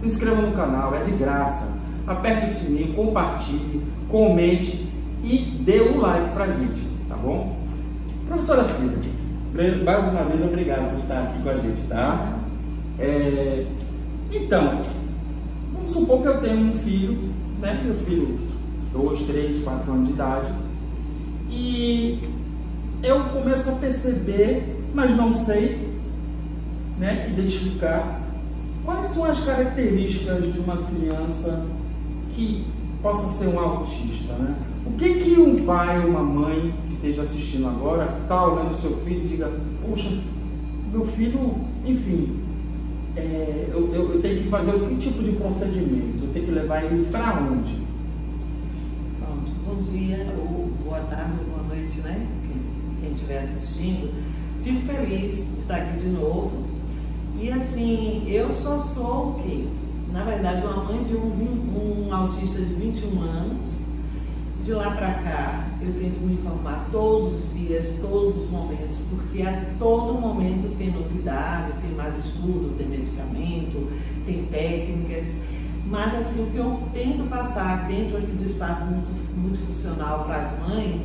se inscreva no canal, é de graça. Aperte o sininho, compartilhe, comente e dê um like pra gente, tá bom? Professora Cida, mais uma vez obrigado por estar aqui com a gente, tá? Então, vamos supor que eu tenho um filho, né? Meu filho 2, 3, 4 anos de idade, e eu começo a perceber, mas não sei, né, identificar quais são as características de uma criança que possa ser um autista, né? O que um pai ou uma mãe que esteja assistindo agora está olhando o seu filho e diga: poxa, meu filho, enfim, eu tenho que fazer que tipo de procedimento? Eu tenho que levar ele para onde? Pronto. Bom dia, ou boa tarde, ou boa noite, né? Quem estiver assistindo. Fico feliz de estar aqui de novo. E assim, eu só sou o quê? Na verdade, uma mãe de um autista de 21 anos. De lá para cá, eu tento me informar todos os dias, todos os momentos, porque a todo momento tem novidade, tem mais estudo, tem medicamento, tem técnicas. Mas assim, o que eu tento passar dentro aqui do espaço multifuncional para as mães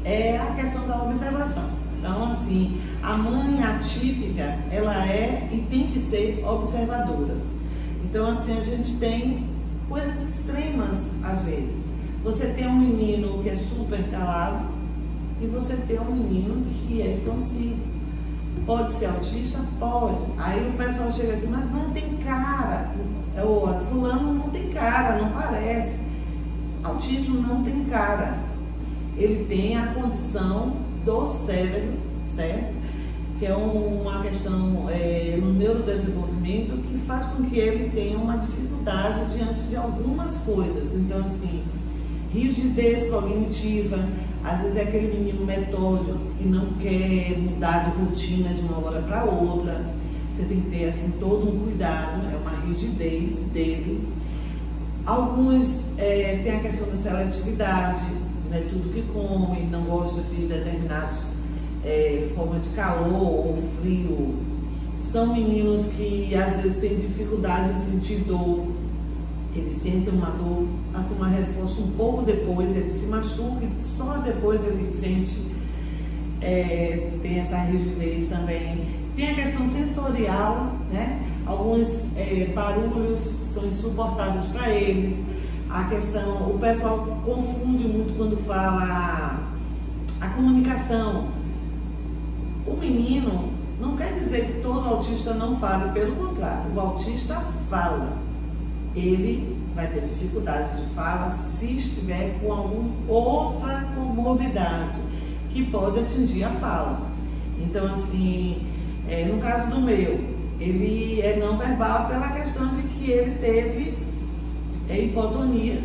é a questão da observação. Então, assim, a mãe atípica, ela é e tem que ser observadora. Então, assim, a gente tem coisas extremas às vezes. Você tem um menino que é super calado e você tem um menino que é expansivo. Pode ser autista? Pode. Aí o pessoal chega assim, mas não tem cara. Ou fulano não tem cara, não parece. Autismo não tem cara. Ele tem a condição do cérebro, certo? Que é uma questão no neurodesenvolvimento que faz com que ele tenha uma dificuldade diante de algumas coisas. Então, assim, rigidez cognitiva, às vezes é aquele menino metódico que não quer mudar de rotina de uma hora para outra. Você tem que ter assim todo um cuidado, é uma rigidez dele. Alguns têm a questão da seletividade, né, tudo que come, não gosta de determinados forma de calor ou frio. São meninos que às vezes têm dificuldade em sentir dor. Eles sentem uma dor, assim, uma resposta um pouco depois, ele se machuca e só depois ele sente, tem essa rigidez também. Tem a questão sensorial, né? Alguns barulhos são insuportáveis para eles. A questão, o pessoal confunde muito quando fala a comunicação. O menino não quer dizer que todo autista não fale, pelo contrário, o autista fala. Ele vai ter dificuldade de fala se estiver com alguma outra comorbidade que pode atingir a fala. Então, assim, no caso do meu, ele é não verbal pela questão de que ele teve hipotonia,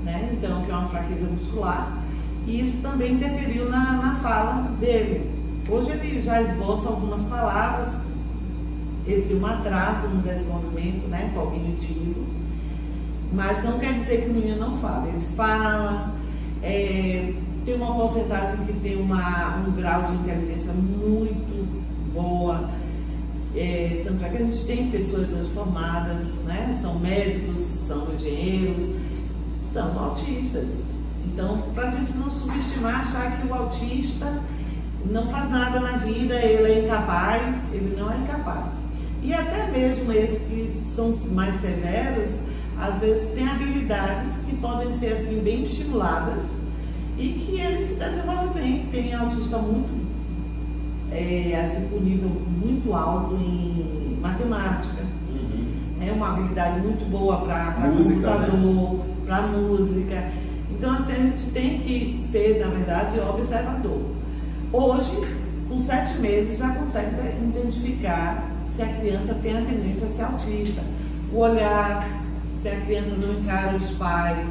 né? Então, que é uma fraqueza muscular, e isso também interferiu na fala dele. Hoje ele já esboça algumas palavras, ele tem um atraso no desenvolvimento, né, cognitivo, mas não quer dizer que o menino não fala. Ele fala, tem uma porcentagem que tem um grau de inteligência muito boa, tanto é que a gente tem pessoas hoje formadas, né, são médicos, são engenheiros, são autistas. Então, para a gente não subestimar, achar que o autista não faz nada na vida, ele é incapaz, ele não é incapaz. E até mesmo esses que são mais severos, às vezes tem habilidades que podem ser assim bem estimuladas e que ele se desenvolve bem. Tem autista muito, assim, com nível muito alto em matemática. É uma habilidade muito boa para computador, né? Para música. Então, assim, a gente tem que ser, na verdade, observador. Hoje, com 7 meses, já consegue identificar se a criança tem a tendência a ser autista. O olhar, se a criança não encara os pais,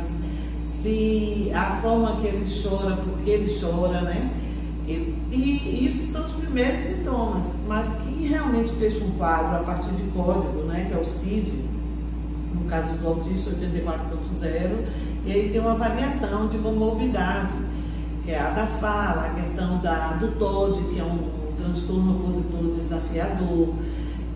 se a forma que ele chora, porque ele chora, né? E isso são os primeiros sintomas, mas que realmente fecha um quadro a partir de código, né? Que é o CID, no caso do autista 84.0, e aí tem uma variação de comorbidade, que é a da fala, a questão do TOD, que é um transtorno opositor desafiador.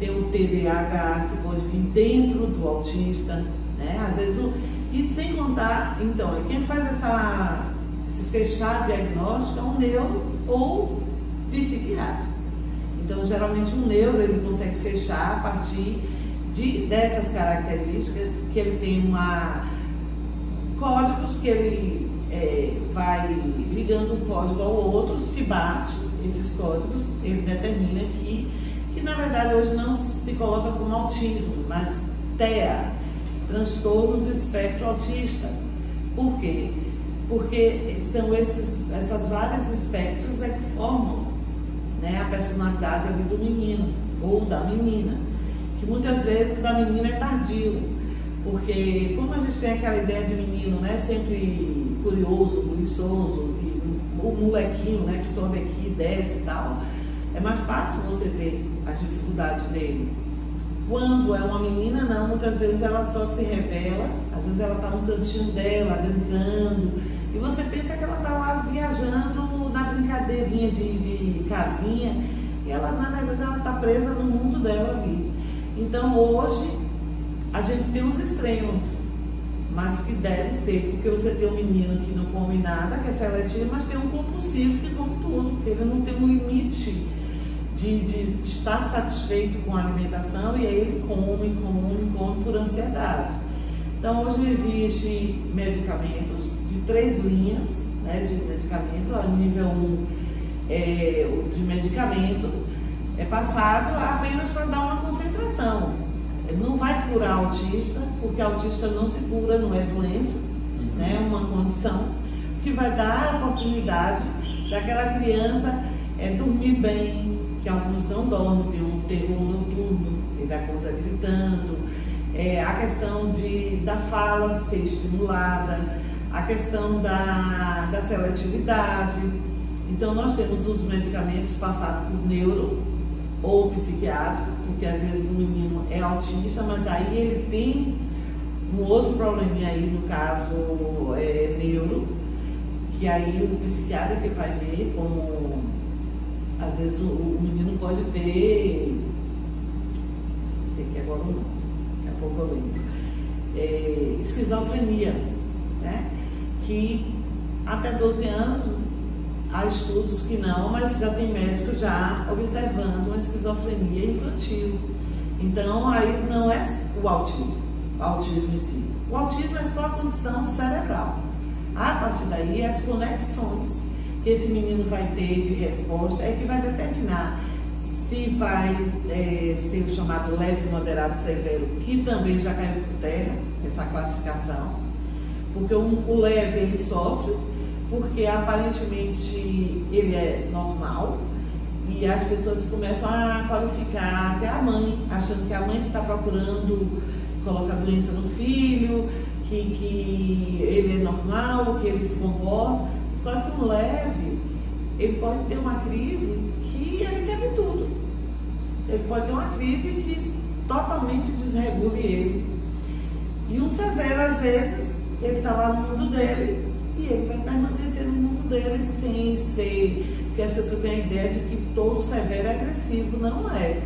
tem o TDAH, que pode vir dentro do autista, né? Às vezes, e sem contar, então, quem faz esse fechar diagnóstico é um neuro ou psiquiatra. Então, geralmente, um neuro ele consegue fechar a partir dessas características, que ele tem códigos que ele vai ligando um código ao outro, se bate esses códigos, ele determina que na verdade hoje não se coloca como autismo, mas TEA, transtorno do espectro autista. Por quê? Porque são essas vários espectros que formam, né, a personalidade ali do menino ou da menina, que muitas vezes da menina é tardio, porque como a gente tem aquela ideia de menino, né, sempre curioso, buliçoso, o molequinho, né, que sobe aqui, desce e tal, é mais fácil você ver as dificuldades dele. Quando é uma menina, não, muitas vezes ela só se revela, às vezes ela está no cantinho dela, brincando, e você pensa que ela está lá viajando na brincadeirinha de casinha, e ela, na verdade, ela está presa no mundo dela ali. Então, hoje, a gente tem os extremos, mas que deve ser, porque você tem um menino que não come nada, que é seletivo, mas tem um compulsivo que come tudo, porque ele não tem um limite de estar satisfeito com a alimentação, e aí ele come por ansiedade. Então, hoje existe medicamentos de 3 linhas, né, de medicamento. A nível 1 de medicamento é passado apenas para dar uma concentração. Ele não vai curar autista, porque autista não se cura, não é doença, né, é uma condição que vai dar a oportunidade daquela criança dormir bem, que alguns não dormem, tem um terror noturno, ele acorda gritando, a questão da fala ser estimulada, a questão da seletividade. Então nós temos os medicamentos passados por neuro ou psiquiatra, porque às vezes o menino é autista, mas aí ele tem um outro probleminha aí, no caso neuro, que aí o psiquiatra que vai ver como às vezes o menino pode ter, não sei que agora não, daqui a pouco eu lembro, esquizofrenia, né? Que até 12 anos há estudos que não, mas já tem médicos já observando uma esquizofrenia infantil. Então aí não é o autismo em si. O autismo é só a condição cerebral. A partir daí, as conexões que esse menino vai ter de resposta é que vai determinar se vai ser o chamado leve, moderado, severo, que também já caiu por terra, essa classificação. Porque o leve ele sofre, porque aparentemente ele é normal, e as pessoas começam a qualificar, até a mãe, achando que a mãe que está procurando colocar doença no filho, que ele é normal, que ele se comporta. Só que um leve, ele pode ter uma crise que ele quer de tudo. Ele pode ter uma crise que totalmente desregule ele. E um severo, às vezes, ele está lá no mundo dele e ele vai permanecer no mundo dele sem ser... Porque as pessoas têm a ideia de que todo severo é agressivo. Não é.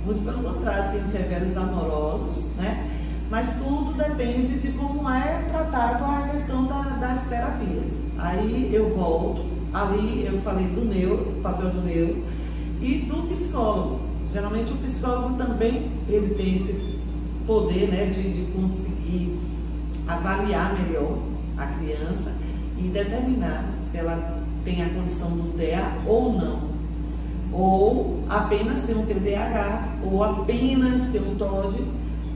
Muito pelo contrário, tem severos amorosos, né? Mas tudo depende de como é tratado a questão das terapias. Aí eu volto, ali eu falei do neuro, o papel do neuro, e do psicólogo. Geralmente o psicólogo também ele tem esse poder, né, de conseguir avaliar melhor a criança e determinar se ela tem a condição do TEA ou não. Ou apenas tem um TDAH, ou apenas tem um TOD,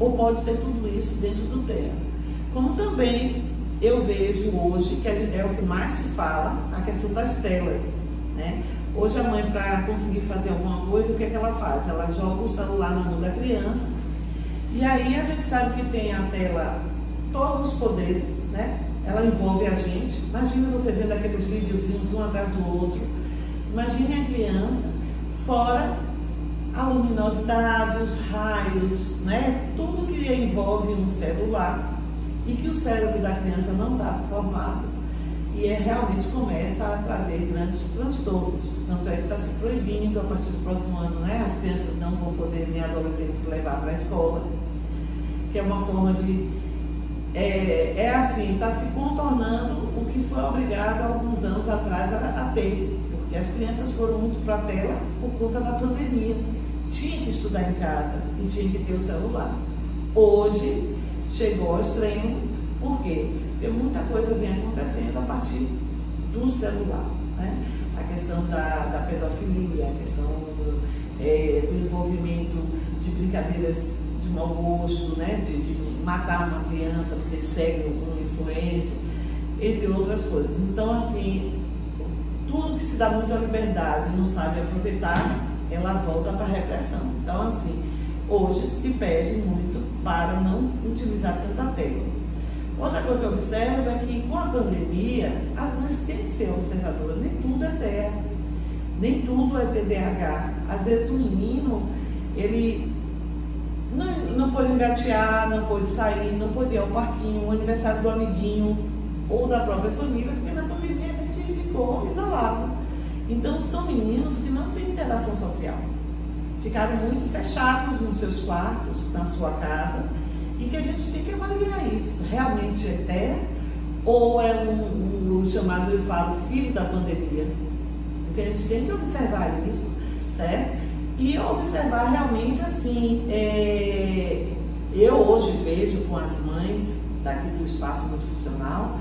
ou pode ter tudo isso dentro do TEA. Como também eu vejo hoje, que é o que mais se fala, a questão das telas, né? Hoje a mãe, para conseguir fazer alguma coisa, o que é que ela faz? Ela joga o celular na mão da criança, e aí a gente sabe que tem a tela, todos os poderes, né? Ela envolve a gente. Imagina você vendo aqueles videozinhos um atrás do outro. Imagine a criança, fora a luminosidade, os raios, né? Tudo que envolve um celular e que o cérebro da criança não está formado. e realmente começa a trazer grandes transtornos. Tanto é que está se proibindo a partir do próximo ano, né? As crianças não vão poder, nem adolescentes, levar para a escola, que é uma forma de... está se contornando o que foi obrigado há alguns anos atrás a ter, porque as crianças foram muito para a tela por conta da pandemia. Tinha que estudar em casa e tinha que ter o celular. Hoje chegou ao extremo, por quê? Porque muita coisa vem acontecendo a partir do celular, né? A questão da pedofilia, a questão do envolvimento de brincadeiras de mau gosto, né? De matar uma criança porque segue alguma influência, entre outras coisas. Então, assim, tudo que se dá muita liberdade e não sabe aproveitar, ela volta para a repressão. Então, assim, hoje se pede muito para não utilizar tanta tela. Outra coisa que eu observo é que com a pandemia, as mães têm que ser observadoras. Nem tudo é TEA, nem tudo é TDAH. Às vezes o menino, ele não pode engatear, não pode sair, não pode ir ao parquinho, o aniversário do amiguinho ou da própria família, porque na pandemia a gente ficou isolado. Então são meninos que não têm interação social. Ficaram muito fechados nos seus quartos, na sua casa, e que a gente tem que avaliar isso. Realmente é TEA ou é o chamado, eu falo, filho da pandemia? Porque a gente tem que observar isso, certo? E observar realmente assim, eu hoje vejo com as mães daqui do espaço multifuncional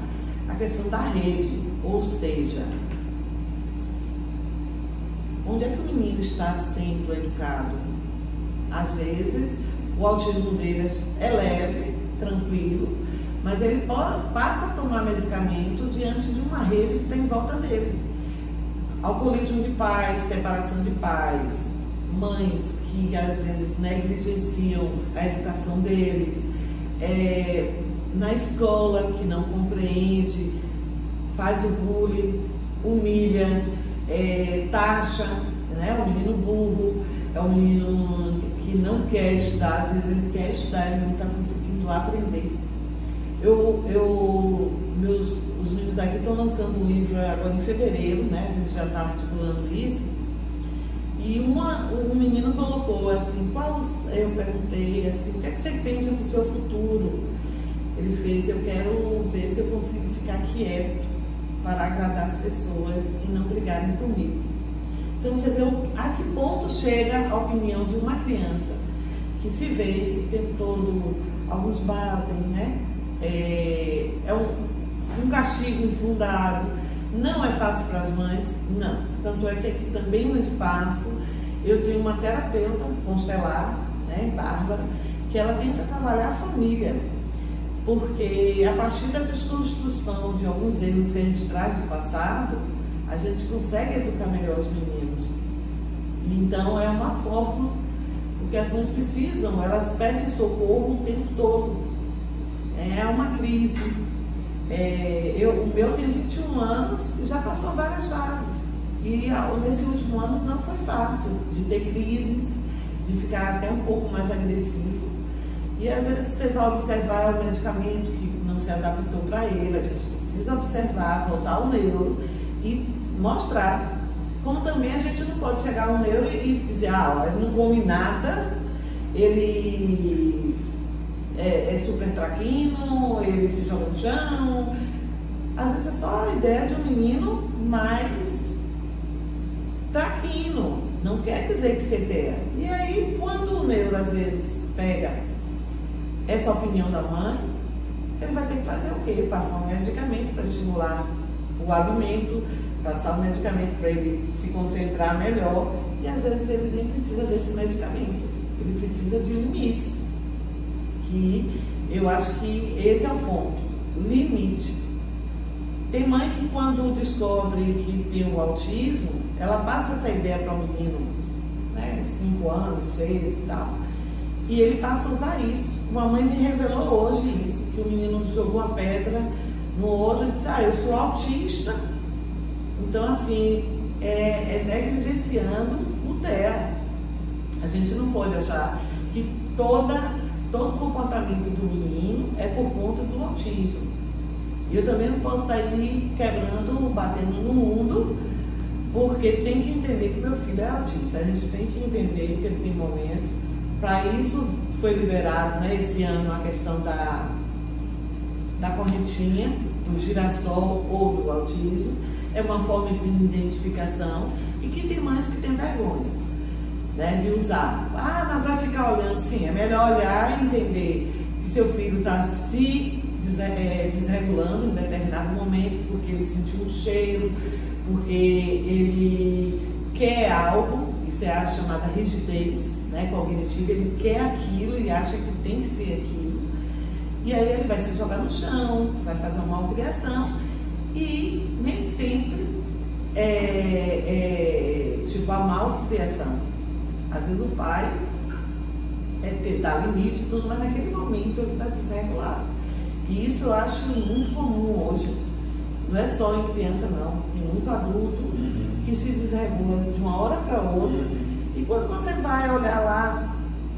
a questão da rede, ou seja, onde é que o menino está sendo educado? Às vezes o autismo dele é leve, tranquilo, mas ele passa a tomar medicamento diante de uma rede que está em volta dele. Alcoolismo de pais, separação de pais, mães que às vezes negligenciam a educação deles, na escola que não compreende, faz o bullying, humilha, taxa, né? O menino burro, é um menino que não quer estudar, às vezes ele quer estudar e não está conseguindo aprender. Os meninos aqui estão lançando um livro agora em fevereiro, né? A gente já está articulando isso. E um menino colocou assim, eu perguntei assim, o que é que você pensa para o seu futuro? Ele fez, eu quero ver se eu consigo ficar quieto para agradar as pessoas e não brigarem comigo. Então você vê a que ponto chega a opinião de uma criança que se vê o tempo todo, alguns batem, né? Um castigo infundado. Não é fácil para as mães, não. Tanto é que aqui também no espaço eu tenho uma terapeuta constelar, né, Bárbara, que ela tenta trabalhar a família, porque a partir da desconstrução de alguns erros que a gente traz do passado, a gente consegue educar melhor os meninos. Então é uma forma, porque as mães precisam, elas pedem socorro o tempo todo. É uma crise. O meu tem 21 anos e já passou várias fases. E nesse último ano não foi fácil, de ter crises, de ficar até um pouco mais agressivo. E às vezes você vai observar o medicamento que não se adaptou para ele, a gente precisa observar, voltar ao neuro e mostrar. Como também a gente não pode chegar ao neuro e dizer, ele não come nada, ele é super traquino, ele se joga no chão. Às vezes é só a ideia de um menino mais traquino, não quer dizer que você tenha. E aí, quando o neuro às vezes pega essa opinião da mãe, ele vai ter que fazer o quê? Passar um medicamento para estimular o alimento, passar um medicamento para ele se concentrar melhor, e às vezes ele nem precisa desse medicamento, ele precisa de limites, que eu acho que esse é o ponto, limite. Tem mãe que quando descobre que tem o autismo, ela passa essa ideia para o menino, né, 5 anos, 6 e tal, e ele passa a usar isso. Uma mãe me revelou hoje isso, que o menino jogou uma pedra no outro e disse, eu sou autista. Então, assim, negligenciando o TEA. A gente não pode achar que todo comportamento do menino é por conta do autismo. E eu também não posso sair quebrando, batendo no mundo, porque tem que entender que meu filho é autista. A gente tem que entender que ele tem momentos. Para isso foi liberado, né, esse ano a questão da correntinha, do girassol ou do autismo. É uma forma de identificação e que tem mães que têm vergonha, né, de usar. Ah, mas vai ficar olhando. Sim, é melhor olhar e entender que seu filho está se desregulando em determinado momento porque ele sentiu um cheiro, porque ele quer algo, isso é a chamada rigidez, né, cognitiva. Ele quer aquilo e acha que tem que ser aquilo. E aí ele vai se jogar no chão, vai fazer uma malcriação e nem sempre tipo a malcriação. Às vezes o pai dá limite e tudo, mas naquele momento ele está desregulado. E isso eu acho muito comum hoje. Não é só em criança não, tem muito adulto que se desregula de uma hora para outra. E quando você vai olhar lá,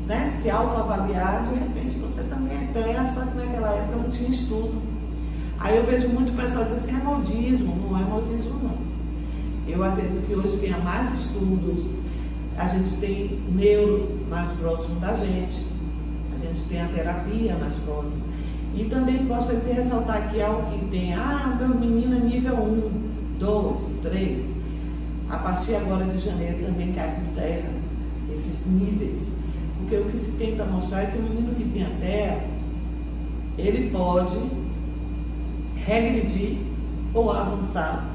né, se autoavaliar, de repente você também é TEA, só que naquela época não tinha estudo. Aí eu vejo muito pessoal dizer assim, é modismo. Não é modismo não. Eu acredito que hoje tenha mais estudos, a gente tem neuro mais próximo da gente tem a terapia mais próxima. E também gostaria de ressaltar aqui algo que tem, meu menino é nível 1, 2, 3. A partir agora de janeiro também cai por terra esses níveis. Porque o que se tenta mostrar é que o menino que tem a TEA, ele pode regredir ou avançar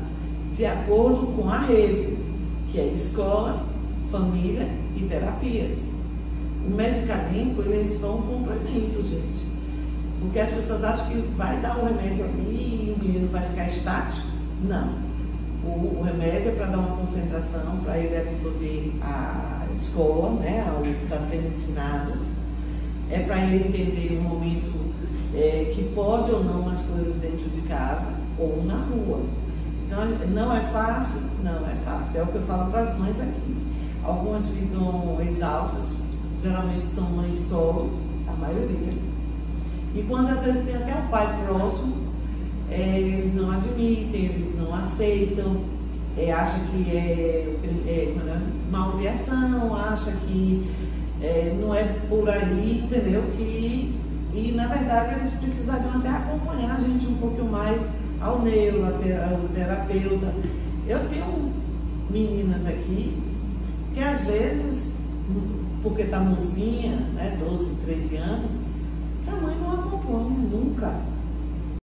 de acordo com a rede, que é escola, família e terapias. O medicamento, ele é só um complemento, gente. Porque as pessoas acham que vai dar o remédio ali e o menino vai ficar estático. Não. O remédio é para dar uma concentração, para ele absorver a escola, né, o que está sendo ensinado. É para ele entender o momento que pode ou não as coisas dentro de casa ou na rua. Então, não é fácil? Não é fácil. É o que eu falo para as mães aqui. Algumas ficam exaustas, geralmente são mães solo, a maioria. E quando às vezes tem até o pai próximo, eles não admitem, eles não aceitam, acham que é malcriação, acham que não é por aí, entendeu? E na verdade eles precisariam até acompanhar a gente um pouquinho mais ao neuro, ao terapeuta. Eu tenho meninas aqui que às vezes, porque tá mocinha, né, 12, 13 anos, que a mãe não acompanha nunca.